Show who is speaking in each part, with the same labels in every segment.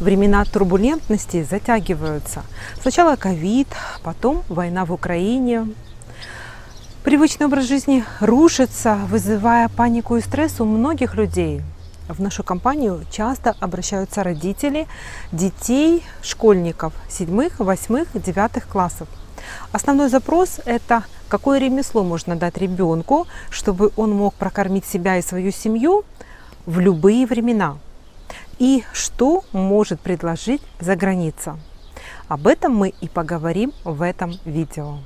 Speaker 1: Времена турбулентности затягиваются. Сначала ковид, потом война в Украине. Привычный образ жизни рушится, вызывая панику и стресс у многих людей. В нашу компанию часто обращаются родители детей, школьников 7, 8, 9 классов. Основной запрос – это какое ремесло можно дать ребенку, чтобы он мог прокормить себя и свою семью в любые времена. И что может предложить за граница. Об этом мы и поговорим в этом видео.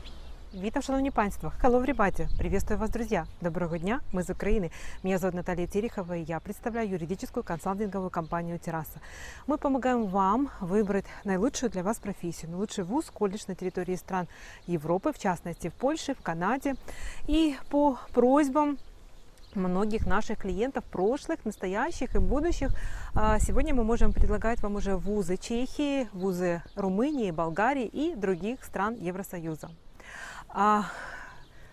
Speaker 1: Witam, szanowni państwo. Hello everybody. Приветствую вас, друзья. Доброго дня. Мы из Украины. Меня зовут Наталья Терехова, и я представляю юридическую консалтинговую компанию Терраса. Мы помогаем вам выбрать наилучшую для вас профессию, наилучший вуз, колледж на территории стран Европы, в частности в Польше, в Канаде. И по просьбам многих наших клиентов, прошлых, настоящих и будущих, сегодня мы можем предлагать вам уже вузы Чехии, вузы Румынии, Болгарии и других стран Евросоюза. А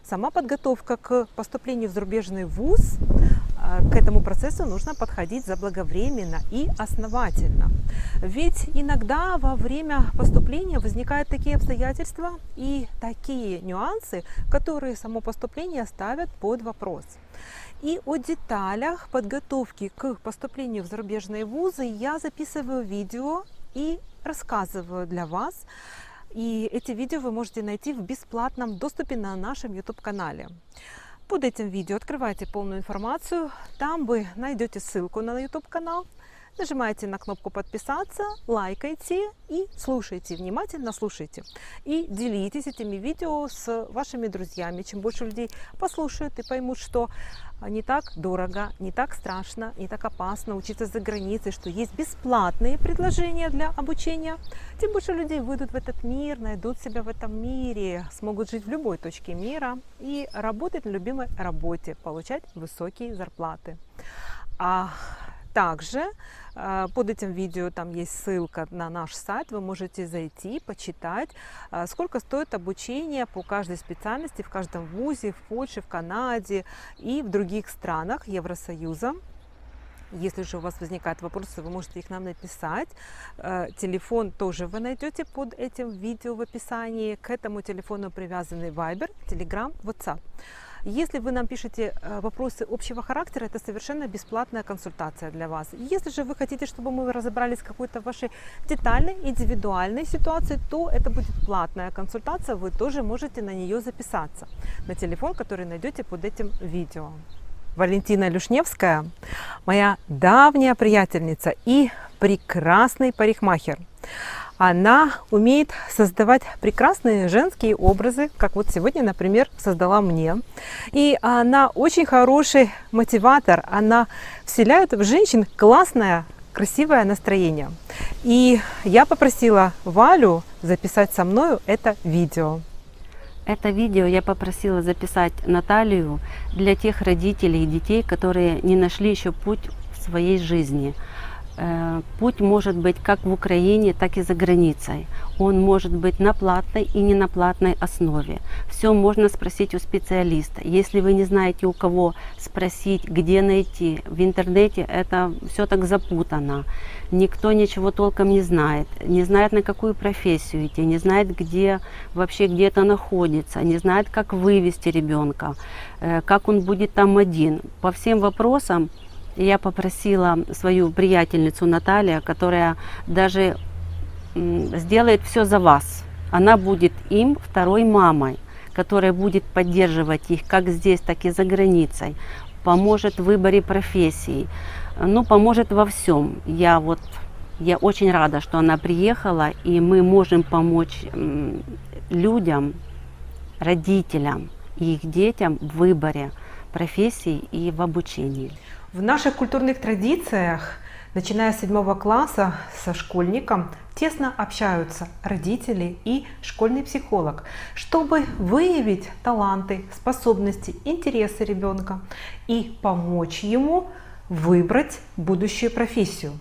Speaker 1: сама подготовка к поступлению в зарубежный вуз, к этому процессу нужно подходить заблаговременно и основательно. Ведь иногда во время поступления возникают такие обстоятельства и такие нюансы, которые само поступление ставят под вопрос. И о деталях подготовки к поступлению в зарубежные вузы я записываю видео и рассказываю для вас. И эти видео вы можете найти в бесплатном доступе на нашем YouTube-канале. Под этим видео открывайте полную информацию, там вы найдете ссылку на YouTube-канал, нажимаете на кнопку подписаться, лайкайте и слушайте, внимательно слушайте. И делитесь этими видео с вашими друзьями. Чем больше людей послушают и поймут, что не так дорого, не так страшно, не так опасно учиться за границей, что есть бесплатные предложения для обучения, тем больше людей выйдут в этот мир, найдут себя в этом мире, смогут жить в любой точке мира и работать на любимой работе, получать высокие зарплаты. А также под этим видео там есть ссылка на наш сайт, вы можете зайти, почитать, сколько стоит обучение по каждой специальности в каждом вузе, в Польше, в Канаде и в других странах Евросоюза. Если же у вас возникают вопросы, вы можете их нам написать. Телефон тоже вы найдете под этим видео в описании. К этому телефону привязаны Viber, Telegram, WhatsApp. Если вы нам пишете вопросы общего характера, это совершенно бесплатная консультация для вас. Если же вы хотите, чтобы мы разобрались в какой-то вашей детальной, индивидуальной ситуации, то это будет платная консультация, вы тоже можете на нее записаться на телефон, который найдете под этим видео. Валентина Люшневская, моя давняя приятельница и прекрасный парикмахер. Она умеет создавать прекрасные женские образы, как вот сегодня, например, создала мне. И она очень хороший мотиватор, она вселяет в женщин классное, красивое настроение. И я попросила Валю записать со мною это видео.
Speaker 2: Это видео я попросила записать Наталью для тех родителей и детей, которые не нашли еще путь в своей жизни. Путь может быть как в Украине, так и за границей. Он может быть на платной и не на платной основе. Все можно спросить у специалиста. Если вы не знаете, у кого спросить, где найти, в интернете это все так запутано. Никто ничего толком не знает на какую профессию идти, не знает, где вообще где-то находится, не знает, как вывести ребенка, как он будет там один. По всем вопросам я попросила свою приятельницу Наталью, которая даже сделает все за вас. Она будет им второй мамой, которая будет поддерживать их как здесь, так и за границей, поможет в выборе профессии, поможет во всем. Я очень рада, что она приехала, и мы можем помочь людям, родителям и их детям в выборе профессии и в обучении.
Speaker 1: В наших культурных традициях, начиная с 7 класса, со школьником тесно общаются родители и школьный психолог, чтобы выявить таланты, способности, интересы ребенка и помочь ему выбрать будущую профессию.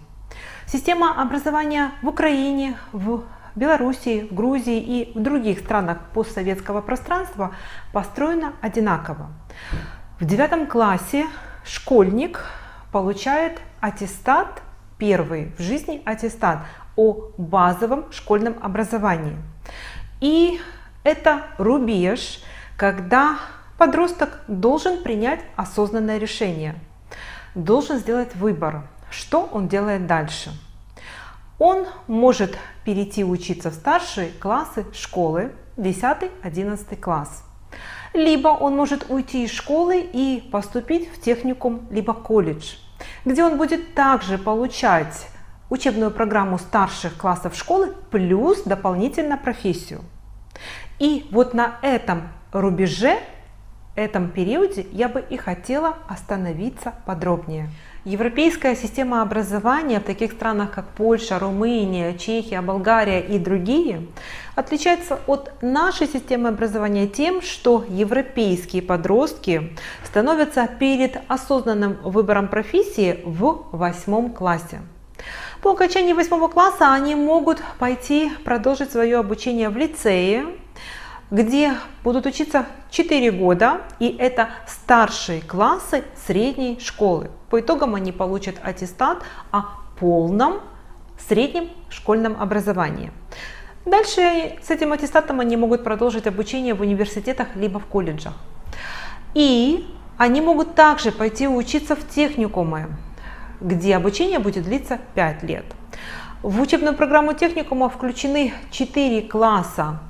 Speaker 1: Система образования в Украине, в Белоруссии, в Грузии и в других странах постсоветского пространства построена одинаково. В 9 классе школьник получает аттестат первый в жизни аттестат о базовом школьном образовании. И это рубеж, когда подросток должен принять осознанное решение, должен сделать выбор, что он делает дальше. Он может перейти учиться в старшие классы школы, 10-11 класс. Либо он может уйти из школы и поступить в техникум, либо колледж, где он будет также получать учебную программу старших классов школы плюс дополнительно профессию. И вот на этом рубеже, этом периоде я бы и хотела остановиться подробнее. Европейская система образования в таких странах, как Польша, Румыния, Чехия, Болгария и другие, отличается от нашей системы образования тем, что европейские подростки становятся перед осознанным выбором профессии в 8 классе. По окончании 8 класса они могут пойти продолжить свое обучение в лицее, где будут учиться 4 года, и это старшие классы средней школы. По итогам они получат аттестат о полном среднем школьном образовании. Дальше с этим аттестатом они могут продолжить обучение в университетах либо в колледжах. И они могут также пойти учиться в техникумы, где обучение будет длиться 5 лет. В учебную программу техникума включены 4 класса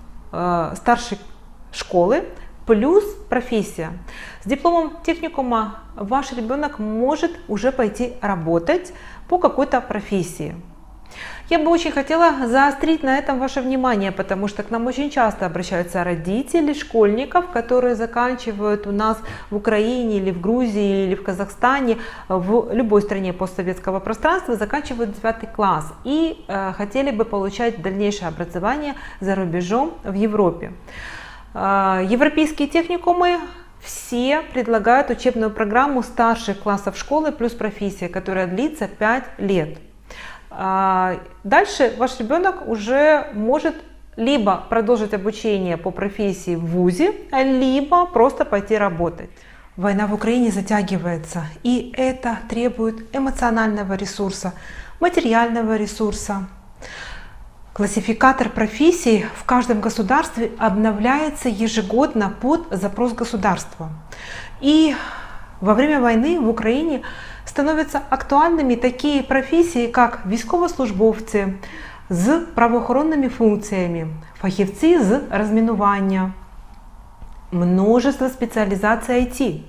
Speaker 1: старшей школы плюс профессия. С дипломом техникума ваш ребенок может уже пойти работать по какой-то профессии. Я бы очень хотела заострить на этом ваше внимание, потому что к нам очень часто обращаются родители школьников, которые заканчивают у нас в Украине или в Грузии или в Казахстане, в любой стране постсоветского пространства, заканчивают 9 класс и хотели бы получать дальнейшее образование за рубежом в Европе. Европейские техникумы все предлагают учебную программу старших классов школы плюс профессия, которая длится 5 лет. Дальше ваш ребенок уже может либо продолжить обучение по профессии в вузе, либо просто пойти работать. Война в Украине затягивается, и это требует эмоционального ресурса, материального ресурса. Классификатор профессий в каждом государстве обновляется ежегодно под запрос государства. И во время войны в Украине становятся актуальными такие професії, як військовослужбовці з правоохоронними функціями, фахівці з розмінування, множество специализаций IT.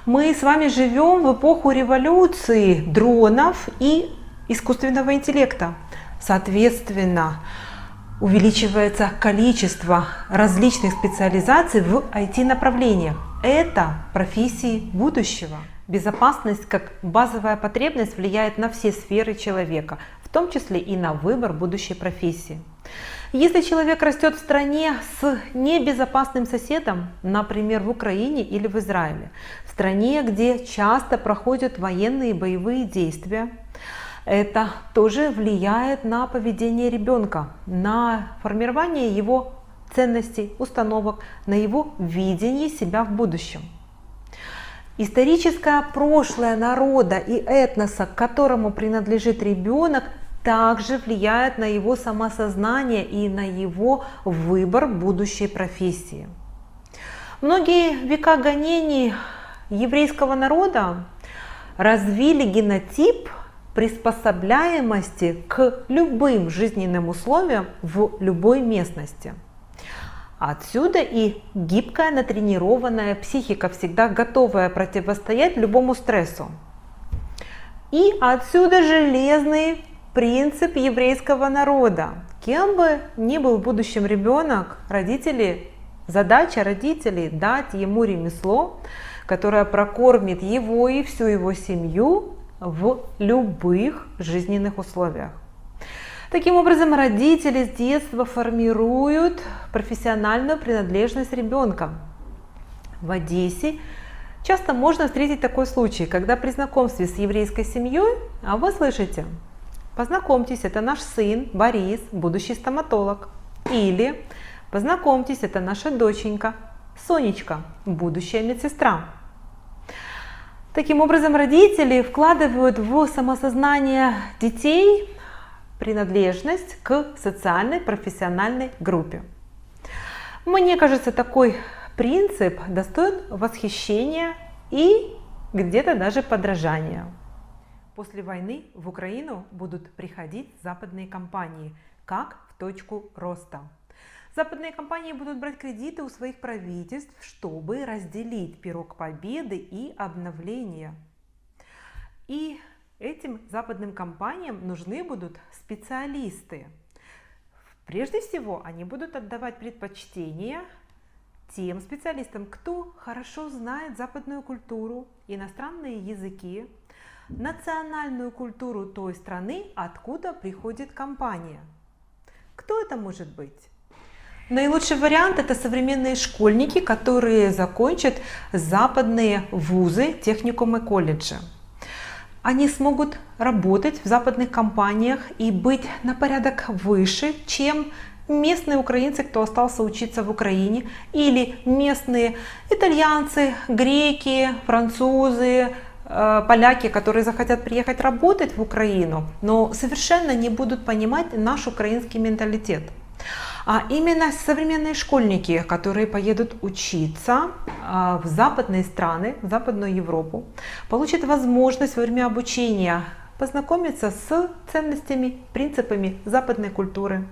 Speaker 1: Мы с вами живем в эпоху революции дронов и искусственного интеллекта. Соответственно, увеличивается количество различных специализаций в IT-направлениях. Это профессии будущего. Безопасность как базовая потребность влияет на все сферы человека, в том числе и на выбор будущей профессии. Если человек растет в стране с небезопасным соседом, например, в Украине или в Израиле, в стране, где часто проходят военные боевые действия, это тоже влияет на поведение ребенка, на формирование его ценностей, установок, на его видение себя в будущем. Историческое прошлое народа и этноса, к которому принадлежит ребенок, также влияет на его самосознание и на его выбор будущей профессии. Многие века гонений еврейского народа развили генотип приспособляемости к любым жизненным условиям в любой местности. Отсюда и гибкая, натренированная психика, всегда готовая противостоять любому стрессу. И отсюда железный принцип еврейского народа. Кем бы ни был в будущем ребенок, задача родителей дать ему ремесло, которое прокормит его и всю его семью в любых жизненных условиях. Таким образом, родители с детства формируют профессиональную принадлежность ребенка. В Одессе часто можно встретить такой случай, когда при знакомстве с еврейской семьей, а вы слышите: познакомьтесь, это наш сын Борис, будущий стоматолог. Или познакомьтесь, это наша доченька Сонечка, будущая медсестра. Таким образом, родители вкладывают в самосознание детей принадлежность к социальной профессиональной группе. Мне кажется, такой принцип достоин восхищения и где-то даже подражания. После войны в Украину будут приходить западные компании, как в точку роста. Западные компании будут брать кредиты у своих правительств, чтобы разделить пирог победы и обновления. И этим западным компаниям нужны будут специалисты. Прежде всего, они будут отдавать предпочтение тем специалистам, кто хорошо знает западную культуру, иностранные языки, национальную культуру той страны, откуда приходит компания. Кто это может быть? Наилучший вариант – это современные школьники, которые закончат западные вузы, техникумы, колледжи. Они смогут работать в западных компаниях и быть на порядок выше, чем местные украинцы, кто остался учиться в Украине, или местные итальянцы, греки, французы, поляки, которые захотят приехать работать в Украину, но совершенно не будут понимать наш украинский менталитет. А именно современные школьники, которые поедут учиться в западные страны, в Западную Европу, получат возможность во время обучения познакомиться с ценностями, принципами западной культуры,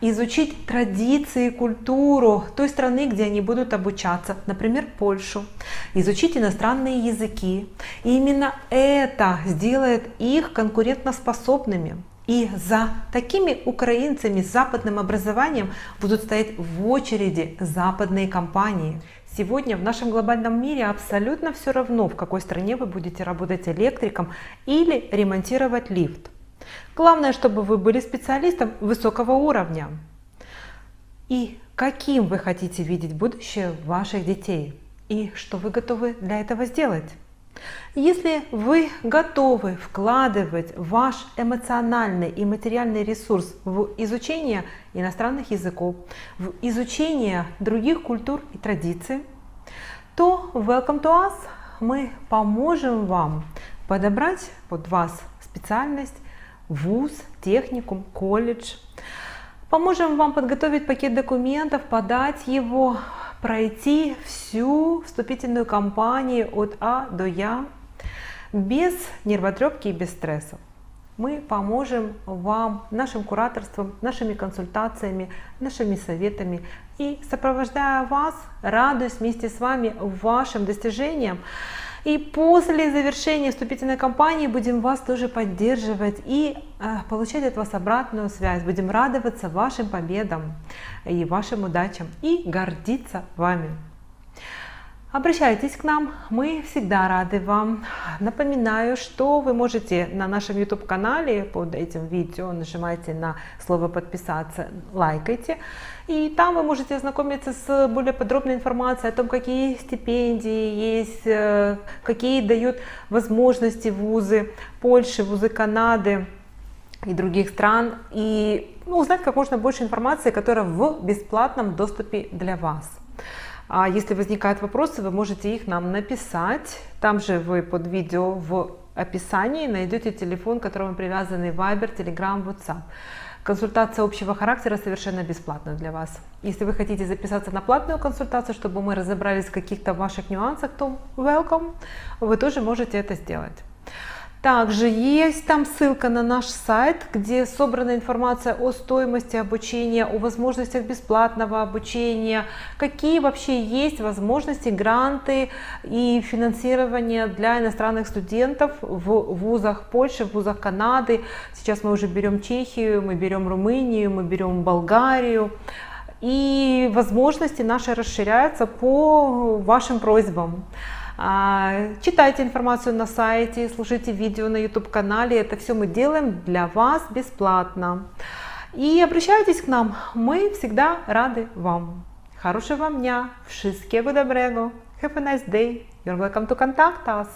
Speaker 1: изучить традиции, культуру той страны, где они будут обучаться, например, Польшу, изучить иностранные языки. И именно это сделает их конкурентоспособными. И за такими украинцами с западным образованием будут стоять в очереди западные компании. Сегодня в нашем глобальном мире абсолютно все равно, в какой стране вы будете работать электриком или ремонтировать лифт. Главное, чтобы вы были специалистом высокого уровня. И каким вы хотите видеть будущее ваших детей? И что вы готовы для этого сделать? Если вы готовы вкладывать ваш эмоциональный и материальный ресурс в изучение иностранных языков, в изучение других культур и традиций, то welcome to us, мы поможем вам подобрать под вас специальность, вуз, техникум, колледж. Поможем вам подготовить пакет документов, подать его, пройти всю вступительную кампанию от А до Я без нервотрепки и без стрессов. Мы поможем вам нашим кураторством, нашими консультациями, нашими советами и, сопровождая вас, радуюсь вместе с вами вашим достижениям. И после завершения вступительной кампании будем вас тоже поддерживать и получать от вас обратную связь. Будем радоваться вашим победам и вашим удачам и гордиться вами. Обращайтесь к нам, мы всегда рады вам. Напоминаю, что вы можете на нашем YouTube-канале под этим видео нажимайте на слово «Подписаться», лайкайте. И там вы можете ознакомиться с более подробной информацией о том, какие стипендии есть, какие дают возможности вузы Польши, вузы Канады и других стран. И узнать как можно больше информации, которая в бесплатном доступе для вас. А если возникают вопросы, вы можете их нам написать. Там же вы под видео в описании найдете телефон, к которому привязаны Viber, Telegram, WhatsApp. Консультация общего характера совершенно бесплатна для вас. Если вы хотите записаться на платную консультацию, чтобы мы разобрались в каких-то ваших нюансах, то welcome, вы тоже можете это сделать. Также есть там ссылка на наш сайт, где собрана информация о стоимости обучения, о возможностях бесплатного обучения, какие вообще есть возможности, гранты и финансирование для иностранных студентов в вузах Польши, в вузах Канады. Сейчас мы уже берем Чехию, мы берем Румынию, мы берем Болгарию. И возможности наши расширяются по вашим просьбам. Читайте информацию на сайте, слушайте видео на YouTube-канале. Это все мы делаем для вас бесплатно. И обращайтесь к нам, мы всегда рады вам. Хорошего вам дня. Wszystkiego dobrego. Have a nice day. You're welcome to contact us.